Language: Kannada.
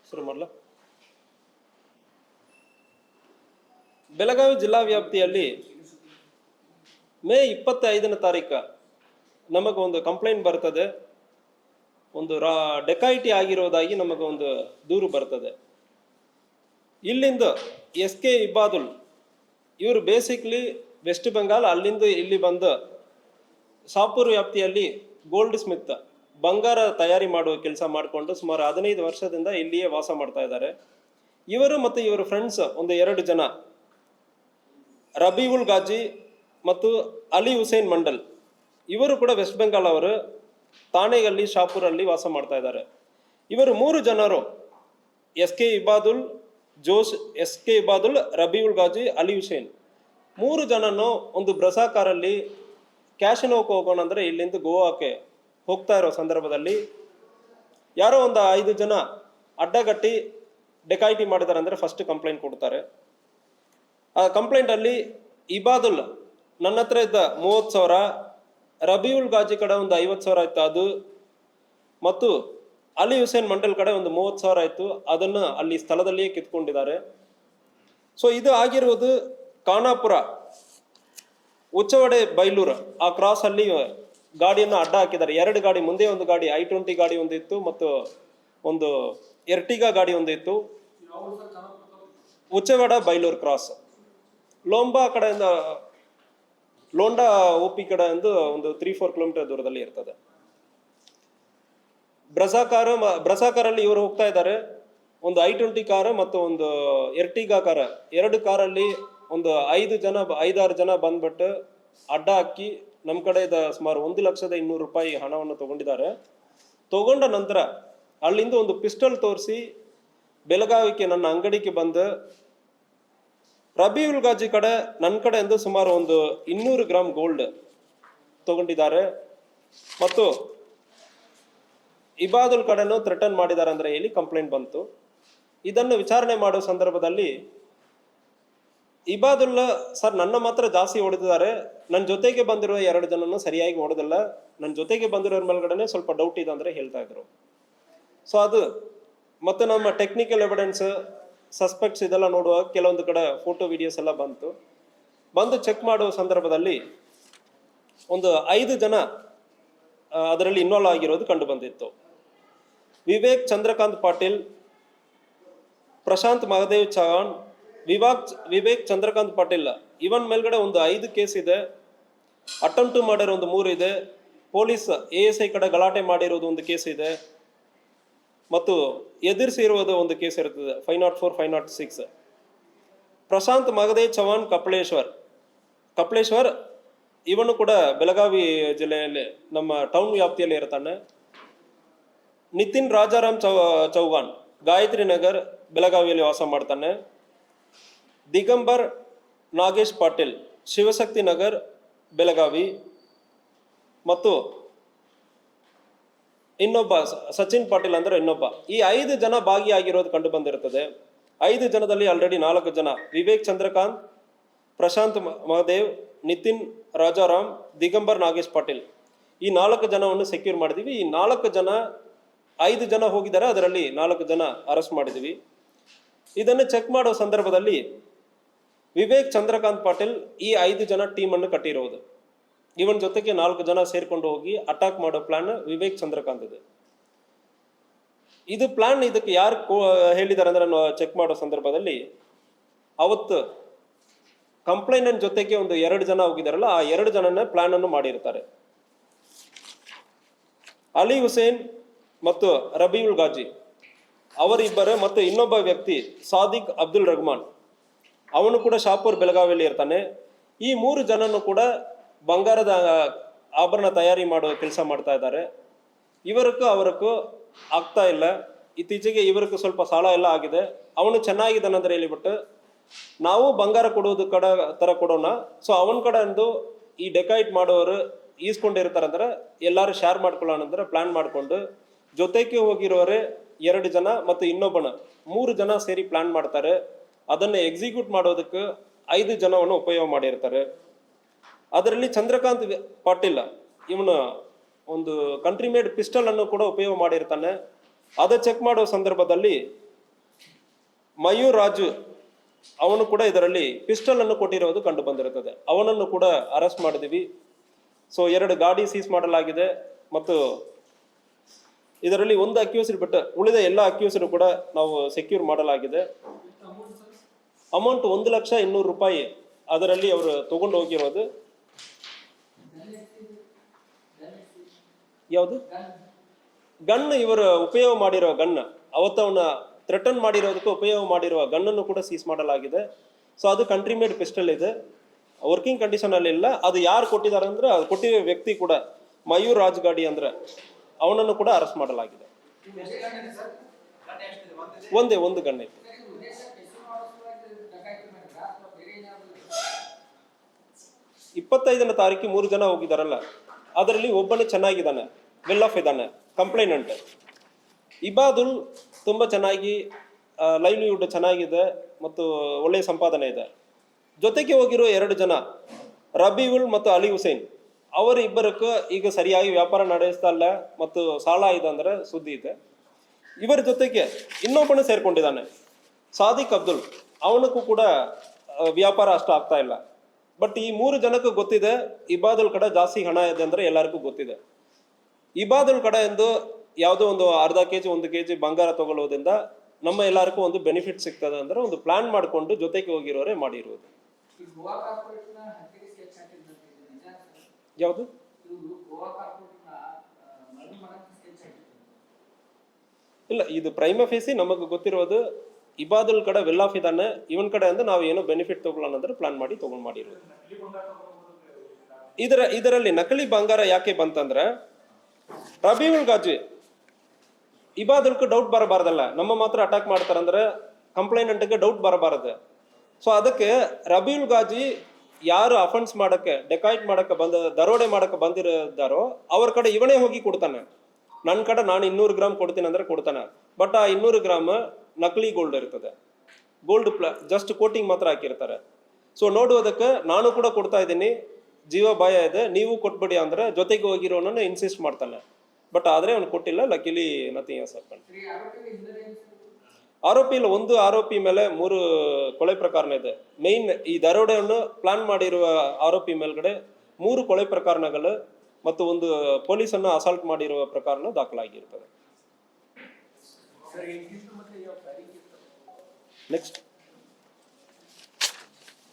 ಶುರು ಮಾಡಲ. ಬೆಳಗಾವಿ ಜಿಲ್ಲಾ ವ್ಯಾಪ್ತಿಯಲ್ಲಿ ಮೇ 25ನೇ ತಾರೀಕು ನಮಗೊಂದು ಕಂಪ್ಲೇಂಟ್ ಬರ್ತದೆ. ಒಂದು ಡೆಕಾಯಿಟಿ ಆಗಿರೋದಾಗಿ ನಮಗೊಂದು ದೂರು ಬರ್ತದೆ. ಇಲ್ಲಿಂದ SK ಇಬಾದುಲ್ ಇವರು ಬೇಸಿಕ್ಲಿ ವೆಸ್ಟ್ ಬೆಂಗಾಲ್, ಅಲ್ಲಿಂದ ಇಲ್ಲಿ ಬಂದು ಶಾಪುರ್ ವ್ಯಾಪ್ತಿಯಲ್ಲಿ ಗೋಲ್ಡ್ ಸ್ಮಿತ್ ಬಂಗಾರ ತಯಾರಿ ಮಾಡುವ ಕೆಲಸ ಮಾಡಿಕೊಂಡು ಸುಮಾರು 15 ವರ್ಷದಿಂದ ಇಲ್ಲಿಯೇ ವಾಸ ಮಾಡ್ತಾ ಇದ್ದಾರೆ. ಇವರು ಮತ್ತು ಇವರ ಫ್ರೆಂಡ್ಸ್ ಒಂದು 2 ಜನ, ರಬೀವುಲ್ ಗಾಜಿ ಮತ್ತು ಅಲಿ ಹುಸೇನ್ ಮಂಡಲ್, ಇವರು ಕೂಡ ವೆಸ್ಟ್ ಬೆಂಗಾಲ್ ಅವರು, ಥಾಣೆಯಲ್ಲಿ ಶಾಪುರಲ್ಲಿ ವಾಸ ಮಾಡ್ತಾ ಇದ್ದಾರೆ. ಇವರು 3 ಜನರು SK ಇಬಾದುಲ್, SK ಇಬಾದುಲ್, ರಬೀವುಲ್ ಗಾಜಿ, ಅಲಿ ಹುಸೇನ್ 3 ಜನನು ಒಂದು ಬ್ರಸಾ ಕಾರಲ್ಲಿ ಕ್ಯಾಶಿನೋಕ್ಕೆ ಹೋಗೋಣ ಅಂದರೆ ಇಲ್ಲಿಂದ ಗೋವಾಕ್ಕೆ ಹೋಗ್ತಾ ಇರೋ ಸಂದರ್ಭದಲ್ಲಿ ಯಾರೋ ಒಂದು 5 ಜನ ಅಡ್ಡಗಟ್ಟಿ ಡೆಕಾಯಿಟಿ ಮಾಡಿದ್ದಾರೆ ಅಂದರೆ ಫಸ್ಟ್ ಕಂಪ್ಲೇಂಟ್ ಕೊಡ್ತಾರೆ. ಆ ಕಂಪ್ಲೇಂಟಲ್ಲಿ ಇಬಾದುಲ್ ನನ್ನ ಹತ್ರ ಇದ್ದ 30,000, ರಬೀವುಲ್ ಗಾಜಿ ಕಡೆ ಒಂದು 50,000 ಇತ್ತು ಅದು, ಮತ್ತು ಅಲಿ ಹುಸೇನ್ ಮಂಡಲ್ ಕಡೆ ಒಂದು 30,000 ಇತ್ತು, ಅದನ್ನು ಅಲ್ಲಿ ಸ್ಥಳದಲ್ಲಿಯೇ ಕಿತ್ಕೊಂಡಿದ್ದಾರೆ. ಸೊ ಇದು ಆಗಿರುವುದು ಖಾನಾಪುರ ಉಚ್ಚವಡೆ ಬೈಲೂರು ಆ ಕ್ರಾಸ್ ಅಲ್ಲಿ ಗಾಡಿಯನ್ನು ಅಡ್ಡ ಹಾಕಿದ್ದಾರೆ. 2 ಗಾಡಿ, ಮುಂದೆ ಒಂದು ಗಾಡಿ I-20 ಗಾಡಿ ಒಂದು ಇತ್ತು ಮತ್ತು ಒಂದು ಎರ್ಟಿಗಾ ಗಾಡಿ ಒಂದು ಇತ್ತು. ಉಚ್ಚವಡ ಬೈಲೂರು ಕ್ರಾಸ್ ಲೋಂಬಾ ಕಡೆಯಿಂದ, ಲೋಂಡಾ OP ಕಡೆಯಿಂದ ಒಂದು 3-4 ಕಿಲೋಮೀಟರ್ ದೂರದಲ್ಲಿ ಇರ್ತದೆ. ಬ್ರಸಾ ಕಾರಲ್ಲಿ ಇವರು ಹೋಗ್ತಾ ಇದ್ದಾರೆ. ಒಂದು I-20 ಕಾರ್ ಮತ್ತು ಒಂದು ಎರ್ಟಿಗಾ ಕಾರ್, 2 ಕಾರಲ್ಲಿ ಒಂದು 5-6 ಜನ ಬಂದ್ಬಿಟ್ಟು ಅಡ್ಡ ಹಾಕಿ ನಮ್ಮ ಕಡೆಯಿಂದ ಸುಮಾರು 1,200,000 ರೂಪಾಯಿ ಹಣವನ್ನು ತಗೊಂಡಿದ್ದಾರೆ. ತಗೊಂಡ ನಂತರ ಅಲ್ಲಿಂದ ಒಂದು ಪಿಸ್ಟಲ್ ತೋರಿಸಿ ಬೆಳಗಾವಿಗೆ ನನ್ನ ಅಂಗಡಿಗೆ ಬಂದು ರಬೀವುಲ್ ಗಾಜಿ ಕಡೆ ನನ್ನ ಕಡೆಯಿಂದ ಸುಮಾರು ಒಂದು 200 ಗ್ರಾಮ್ ಗೋಲ್ಡ್ ತಗೊಂಡಿದ್ದಾರೆ ಮತ್ತು ಇಬಾದುಲ್ ಕಡೆನೂ ಥ್ರೆಟನ್ ಮಾಡಿದ್ದಾರೆ ಅಂದರೆ ಹೇಳಿ ಕಂಪ್ಲೇಂಟ್ ಬಂತು. ಇದನ್ನು ವಿಚಾರಣೆ ಮಾಡೋ ಸಂದರ್ಭದಲ್ಲಿ ಇಬಾದುಲ್ಲಾ ಸರ್ ನನ್ನ ಮಾತ್ರ ಜಾಸ್ತಿ ಹೊಡೆದಿದ್ದಾರೆ, ನನ್ನ ಜೊತೆಗೆ ಬಂದಿರೋ 2 ಜನನು ಸರಿಯಾಗಿ ಹೊಡೆದಿಲ್ಲ, ನನ್ನ ಜೊತೆಗೆ ಬಂದಿರೋರ ಮೇಲ್ಗಡೆನೆ ಸ್ವಲ್ಪ ಡೌಟ್ ಇದೆ ಅಂದರೆ ಹೇಳ್ತಾ ಇದ್ರು. ಸೊ ಅದು ಮತ್ತು ನಮ್ಮ ಟೆಕ್ನಿಕಲ್ ಎವಿಡೆನ್ಸ್, ಸಸ್ಪೆಕ್ಟ್ಸ್ ಇದೆಲ್ಲ ನೋಡುವ ಕೆಲವೊಂದು ಕಡೆ ಫೋಟೋ ವಿಡಿಯೋಸ್ ಎಲ್ಲ ಬಂದು ಚೆಕ್ ಮಾಡುವ ಸಂದರ್ಭದಲ್ಲಿ ಒಂದು 5 ಜನ ಅದರಲ್ಲಿ ಇನ್ವಾಲ್ವ್ ಆಗಿರೋದು ಕಂಡು ಬಂದಿತ್ತು. ವಿವೇಕ್ ಚಂದ್ರಕಾಂತ್ ಪಾಟೀಲ್, ಪ್ರಶಾಂತ್ ಮಹದೇವ್ ಚವಾಣ್, ವಿವೇಕ್ ಚಂದ್ರಕಾಂತ್ ಪಾಟೀಲ್ ಇವನ್ ಮೇಲ್ಗಡೆ ಒಂದು 5 ಕೇಸ್ ಇದೆ. ಅಟೆಂಪ್ಟ್ ಮರ್ಡರ್ ಒಂದು 3 ಇದೆ. ಪೊಲೀಸ್ ASI ಕಡೆ ಗಲಾಟೆ ಮಾಡಿರೋದು ಒಂದು ಕೇಸ್ ಇದೆ ಮತ್ತು ಎದುರಿಸಿರುವುದು ಒಂದು ಕೇಸ್ ಇರ್ತದೆ 504, 506. ಪ್ರಶಾಂತ್ ಮಹದೇವ್ ಚವಾಣ್ ಕಪ್ಲೇಶ್ವರ್ ಇವನು ಕೂಡ ಬೆಳಗಾವಿ ಜಿಲ್ಲೆಯಲ್ಲಿ ನಮ್ಮ ಟೌನ್ ವ್ಯಾಪ್ತಿಯಲ್ಲಿ ಇರ್ತಾನೆ. ನಿತಿನ್ ರಾಜಾರಾಮ್ ಚೌಹಾಣ್ ಗಾಯತ್ರಿ ನಗರ್ ಬೆಳಗಾವಿಯಲ್ಲಿ ವಾಸ ಮಾಡ್ತಾನೆ. ದಿಗಂಬರ್ ನಾಗೇಶ್ ಪಾಟೀಲ್ ಶಿವಶಕ್ತಿ ನಗರ್ ಬೆಳಗಾವಿ ಮತ್ತು ಇನ್ನೊಬ್ಬ ಸಚಿನ್ ಪಾಟೀಲ್ ಅಂದ್ರೆ ಇನ್ನೊಬ್ಬ. ಈ 5 ಜನ ಭಾಗಿಯಾಗಿರೋದು ಕಂಡು ಬಂದಿರುತ್ತದೆ. 5 ಜನದಲ್ಲಿ ಆಲ್ರೆಡಿ 4 ಜನ, ವಿವೇಕ್ ಚಂದ್ರಕಾಂತ್, ಪ್ರಶಾಂತ್ ಮಹದೇವ್, ನಿತಿನ್ ರಾಜಾರಾಮ್, ದಿಗಂಬರ್ ನಾಗೇಶ್ ಪಾಟೀಲ್, ಈ 4 ಜನವನ್ನು ಸೆಕ್ಯೂರ್ ಮಾಡಿದೀವಿ. ಈ 4 ಜನ, 5 ಜನ ಹೋಗಿದ್ದಾರೆ, ಅದರಲ್ಲಿ 4 ಜನ ಅರೆಸ್ಟ್ ಮಾಡಿದೀವಿ. ಇದನ್ನು ಚೆಕ್ ಮಾಡೋ ಸಂದರ್ಭದಲ್ಲಿ ವಿವೇಕ್ ಚಂದ್ರಕಾಂತ್ ಪಾಟೀಲ್ ಈ 5 ಜನ ಟೀಮನ್ನು ಕಟ್ಟಿರೋದು. ಇವನ್ ಜೊತೆಗೆ 4 ಜನ ಸೇರ್ಕೊಂಡು ಹೋಗಿ ಅಟ್ಯಾಕ್ ಮಾಡೋ ಪ್ಲಾನ್ ವಿವೇಕ್ ಚಂದ್ರಕಾಂತ್ ಇದೆ. ಇದು ಪ್ಲಾನ್ ಇದಕ್ಕೆ ಯಾರು ಹೇಳಿದ್ದಾರೆ ಅಂದ್ರೆ ಚೆಕ್ ಮಾಡೋ ಸಂದರ್ಭದಲ್ಲಿ ಅವತ್ತು ಕಂಪ್ಲೇಂಟ್ ಜೊತೆಗೆ ಒಂದು 2 ಜನ ಹೋಗಿದಾರಲ್ಲ, ಆ 2 ಜನನ ಪ್ಲಾನ್ ಅನ್ನು ಮಾಡಿರ್ತಾರೆ. ಅಲಿ ಹುಸೇನ್ ಮತ್ತು ರಬೀವುಲ್ ಗಾಜಿ ಅವರಿಬ್ಬರು ಮತ್ತು ಇನ್ನೊಬ್ಬ ವ್ಯಕ್ತಿ ಸಾದಿಕ್ ಅಬ್ದುಲ್ ರಹಮಾನ್, ಅವನು ಕೂಡ ಶಾಪುರ್ ಬೆಳಗಾವಿಯಲ್ಲಿ ಇರ್ತಾನೆ. ಈ 3 ಜನನು ಕೂಡ ಬಂಗಾರದ ಆಭರಣ ತಯಾರಿ ಮಾಡುವ ಕೆಲಸ ಮಾಡ್ತಾ ಇದ್ದಾರೆ. ಅವರಕ್ಕೂ ಆಗ್ತಾ ಇಲ್ಲ. ಇತ್ತೀಚೆಗೆ ಇವರಕ್ಕೂ ಸ್ವಲ್ಪ ಸಾಲ ಎಲ್ಲ ಆಗಿದೆ. ಅವನು ಚೆನ್ನಾಗಿದ್ದಾನಂದ್ರೆ ಹೇಳಿಬಿಟ್ಟು ನಾವು ಬಂಗಾರ ಕೊಡೋದು ತರ ಕೊಡೋಣ, ಸೊ ಅವನ ಕಡೆ ಅಂದು ಈ ಡೆಕಾಯಿಟ್ ಮಾಡೋರು ಈಸ್ಕೊಂಡಿರ್ತಾರಂದ್ರೆ ಎಲ್ಲರೂ ಶೇರ್ ಮಾಡ್ಕೊಳ್ಳೋಣ ಅಂದ್ರೆ ಪ್ಲಾನ್ ಮಾಡಿಕೊಂಡು ಜೊತೆಗೆ ಹೋಗಿರೋರೆ 2 ಜನ ಮತ್ತು ಇನ್ನೊಬ್ಬನ 3 ಜನ ಸೇರಿ ಪ್ಲಾನ್ ಮಾಡ್ತಾರೆ. ಅದನ್ನು ಎಕ್ಸಿಕ್ಯೂಟ್ ಮಾಡೋದಕ್ಕೆ 5 ಜನವನ್ನು ಉಪಯೋಗ ಮಾಡಿರ್ತಾರೆ. ಅದರಲ್ಲಿ ಚಂದ್ರಕಾಂತ್ ಪಾಟೀಲ್ ಇವನು ಒಂದು ಕಂಟ್ರಿ ಮೇಡ್ ಪಿಸ್ಟಲ್ ಅನ್ನು ಕೂಡ ಉಪಯೋಗ ಮಾಡಿರ್ತಾನೆ. ಅದು ಚೆಕ್ ಮಾಡೋ ಸಂದರ್ಭದಲ್ಲಿ ಮಯೂರ್ ರಾಜು ಅವನು ಕೂಡ ಇದರಲ್ಲಿ ಪಿಸ್ಟಲ್ ಅನ್ನು ಕೊಟ್ಟಿರೋದು ಕಂಡು ಬಂದಿರುತ್ತದೆ. ಅವನನ್ನು ಕೂಡ ಅರೆಸ್ಟ್ ಮಾಡಿದೀವಿ. ಸೊ 2 ಗಾಡಿ ಸೀಸ್ ಮಾಡಲಾಗಿದೆ ಮತ್ತು ಇದರಲ್ಲಿ ಒಂದು ಅಕ್ಯೂಸ್ಡ್ ಬಿಟ್ಟು ಉಳಿದ ಎಲ್ಲ ಅಕ್ಯೂಸ್ಡ್ ಕೂಡ ನಾವು ಸೆಕ್ಯೂರ್ ಮಾಡಲಾಗಿದೆ. ಅಮೌಂಟ್ 1,200,000 ರೂಪಾಯಿ ಅದರಲ್ಲಿ ಅವರು ತಗೊಂಡು ಹೋಗಿರೋದು. ಯಾವುದು ಗನ್, ಇವರು ಉಪಯೋಗ ಮಾಡಿರೋ ಗನ್, ಅವತ್ತು ಅವನ ಥ್ರೆಟನ್ ಮಾಡಿರೋದಕ್ಕೆ ಉಪಯೋಗ ಮಾಡಿರುವ ಗನ್ನನ್ನು ಕೂಡ ಸೀಸ್ ಮಾಡಲಾಗಿದೆ. ಸೊ ಅದು ಕಂಟ್ರಿ ಮೇಡ್ ಪಿಸ್ಟಲ್ ಇದೆ, ವರ್ಕಿಂಗ್ ಕಂಡೀಷನ್ ಅಲ್ಲಿ ಇಲ್ಲ. ಅದು ಯಾರು ಕೊಟ್ಟಿದ್ದಾರೆ ಅಂದ್ರೆ ಅದು ಕೊಟ್ಟಿರೋ ವ್ಯಕ್ತಿ ಕೂಡ ಮಯೂರ್ ರಾಜ್ಗಾಡಿ ಅಂದ್ರೆ ಅವನನ್ನು ಕೂಡ ಅರೆಸ್ಟ್ ಮಾಡಲಾಗಿದೆ. ಒಂದೇ ಒಂದು ಗನ್ ಇತ್ತು. 25ನೇ ತಾರೀಕು 3 ಜನ ಹೋಗಿದಾರಲ್ಲ, ಅದರಲ್ಲಿ ಒಬ್ಬನೇ ಚೆನ್ನಾಗಿದ್ದಾನೆ, ವೆಲ್ ಆಫ್ ಇದ್ದಾನೆ, ಕಂಪ್ಲೈನೆಂಟ್. ಇಬಾದುಲ್ ತುಂಬ ಚೆನ್ನಾಗಿ ಲೈವ್ಲಿಹುಡ್ ಚೆನ್ನಾಗಿದೆ ಮತ್ತು ಒಳ್ಳೆಯ ಸಂಪಾದನೆ ಇದೆ. ಜೊತೆಗೆ ಹೋಗಿರೋ 2 ಜನ ರಬೀವುಲ್ ಮತ್ತು ಅಲಿ ಹುಸೇನ್, ಅವರಿಬ್ಬರಕ್ಕೂ ಈಗ ಸರಿಯಾಗಿ ವ್ಯಾಪಾರ ನಡೆಸ್ತಾ ಇಲ್ಲ ಮತ್ತು ಸಾಲ ಇದೆ ಅಂದ್ರೆ ಸುದ್ದಿ ಇದೆ. ಇವರ ಜೊತೆಗೆ ಇನ್ನೊಬ್ಬನು ಸೇರ್ಕೊಂಡಿದ್ದಾನೆ, ಸಾದಿಕ್ ಅಬ್ದುಲ್. ಅವನಕ್ಕೂ ಕೂಡ ವ್ಯಾಪಾರ ಅಷ್ಟು ಆಗ್ತಾ ಇಲ್ಲ. ಬಟ್ ಈ 3 ಜನಕ್ಕೂ ಗೊತ್ತಿದೆ ಇಬಾದುಲ್ ಕಡೆ ಜಾಸ್ತಿ ಹಣ ಇದೆ ಅಂದ್ರೆ ಎಲ್ಲರಿಗೂ ಗೊತ್ತಿದೆ. ಇಬಾದುಲ್ ಕಡೆ ಎಂದು ಯಾವುದೋ ಒಂದು ಅರ್ಧ ಕೆಜಿ 1 ಕೆಜಿ ಬಂಗಾರ ತಗೊಳ್ಳೋದ್ರಿಂದ ನಮ್ಮ ಎಲ್ಲರಿಗೂ ಒಂದು ಬೆನಿಫಿಟ್ ಸಿಗ್ತದೆ ಅಂದ್ರೆ ಒಂದು ಪ್ಲಾನ್ ಮಾಡಿಕೊಂಡು ಜೊತೆಗೆ ಹೋಗಿರೋರೇ ಮಾಡಿರುವುದು. ಯಾವುದು ಇಲ್ಲ, ಇದು ಪ್ರೈಮ ಫೇಸಿ ನಮಗೆ ಗೊತ್ತಿರೋದು ಇಬಾದುಲ್ ಕಡೆ ವೆಲ್ ಆಫ್ ಇದ್ದಾನೆ, ಇವನ್ ಕಡೆ ಅಂದ್ರೆ ನಾವು ಏನೋ ಬೆನಿಫಿಟ್ ತಗೊಳ್ಳೋಣ ಅಂದ್ರೆ ಪ್ಲಾನ್ ಮಾಡಿ ತಗೊಂಡ್ ಮಾಡಿರೋದು. ಇದರಲ್ಲಿ ನಕಲಿ ಬಂಗಾರ ಯಾಕೆ ಬಂತಂದ್ರೆ ರಬೀವುಲ್ ಗಾಜಿ ಇಬಾದುಲ್ಗೆ ಡೌಟ್ ಬರಬಾರ್ದಲ್ಲ, ನಮ್ಮ ಮಾತ್ರ ಅಟ್ಯಾಕ್ ಮಾಡ್ತಾರಂದ್ರೆ ಕಂಪ್ಲೈನೆಂಟ್ಗೆ ಡೌಟ್ ಬರಬಾರದು. ಸೊ ಅದಕ್ಕೆ ರಬೀವುಲ್ ಗಾಜಿ ಯಾರು ಅಫೆನ್ಸ್ ಮಾಡಕ್ಕೆ ಡೆಕಾಯ್ಟ್ ಮಾಡಕ್ಕೆ ದರೋಡೆ ಮಾಡಕ್ಕೆ ಬಂದಿದ್ದಾರೋ ಅವ್ರ ಕಡೆ ಇವನೇ ಹೋಗಿ ಕೊಡ್ತಾನೆ. ನನ್ನ ಕಡೆ ನಾನು 200 ಗ್ರಾಮ್ ಕೊಡ್ತೀನಿ ಅಂದ್ರೆ ಕೊಡ್ತಾನೆ. ಬಟ್ ಆ 200 ಗ್ರಾಮ್ ನಕಲಿ ಗೋಲ್ಡ್ ಇರ್ತದೆ, ಗೋಲ್ಡ್ ಜಸ್ಟ್ ಕೋಟಿಂಗ್ ಮಾತ್ರ ಹಾಕಿರ್ತಾರೆ. ಸೊ ನೋಡುವುದಕ್ಕೆ ನಾನು ಕೂಡ ಕೊಡ್ತಾ ಇದ್ದೀನಿ, ಜೀವ ಭಯ ಇದೆ, ನೀವು ಕೊಟ್ಬಿಡಿ ಅಂದ್ರೆ ಜೊತೆಗೆ ಹೋಗಿರೋನನ್ನು ಇನ್ಸಿಸ್ಟ್ ಮಾಡ್ತಾನೆ. ಬಟ್ ಆದ್ರೆ ಅವ್ನು ಕೊಟ್ಟಿಲ್ಲ. ಲಕಿಲಿ ನಥಿಂಗ್ ಎಲ್ಸ್ ಹ್ಯಾಪನ್. ಆರೋಪಿ ಇಲ್ಲ, ಒಂದು ಆರೋಪಿ ಮೇಲೆ 3 ಕೊಲೆ ಪ್ರಕರಣ ಇದೆ. ಮೈನ್ ಈ ದರೋಡೆಯನ್ನು ಪ್ಲಾನ್ ಮಾಡಿರುವ ಆರೋಪಿ ಮೇಲ್ಗಡೆ 3 ಕೊಲೆ ಪ್ರಕರಣಗಳು ಮತ್ತು ಒಂದು ಪೊಲೀಸನ್ನು ಅಸಾಲ್ಟ್ ಮಾಡಿರುವ ಪ್ರಕರಣ ದಾಖಲಾಗಿರ್ತದೆ. ನೆಕ್ಸ್ಟ್